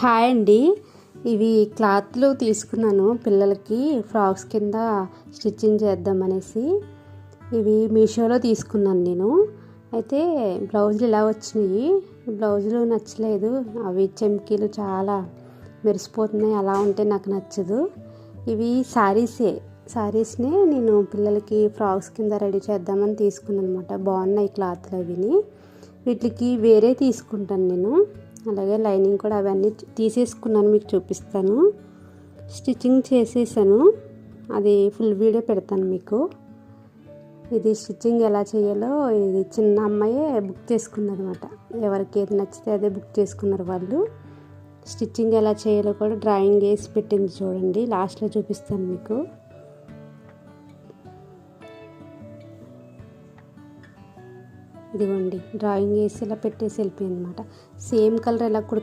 Hi అండి. ఇవి క్లాత్లు తీసుకున్నాను పిల్లలకి ఫ్రాక్స్ కింద స్టిచ్చింగ్ చేద్దామనేసి. ఇవి మీషోలో తీసుకున్నాను నేను. అయితే బ్లౌజులు ఇలా వచ్చినాయి. బ్లౌజులు నచ్చలేదు. అవి చెమ్కీలు చాలా మెరిసిపోతున్నాయి. అలా ఉంటే నాకు నచ్చదు. ఇవి శారీస్ని నేను పిల్లలకి ఫ్రాక్స్ కింద రెడీ చేద్దామని తీసుకున్నాను అనమాట. బాగున్నాయి క్లాత్లు అవిని. వీటికి వేరే తీసుకుంటాను నేను. అలాగే లైనింగ్ కూడా అవన్నీ తీసేసుకున్నాను, మీకు చూపిస్తాను. స్టిచ్చింగ్ చేసేసాను, అది ఫుల్ వీడియో పెడతాను మీకు. ఇది స్టిచ్చింగ్ ఎలా చేయాలో ఇది చిన్న అమ్మాయే బుక్ చేసుకున్నదన్నమాట. ఎవరికి ఏది నచ్చితే అదే బుక్ చేసుకున్నారు వాళ్ళు. స్టిచ్చింగ్ ఎలా చేయాలో కూడా డ్రాయింగ్ వేసి పెట్టింది చూడండి, లాస్ట్లో చూపిస్తాను మీకు. ఇదిగోండి డ్రాయింగ్ వేసి ఇలా పెట్టేసి వెళ్ళిపోయింది అనమాట. సేమ్ కలర్ ఎలా కుడుతుంది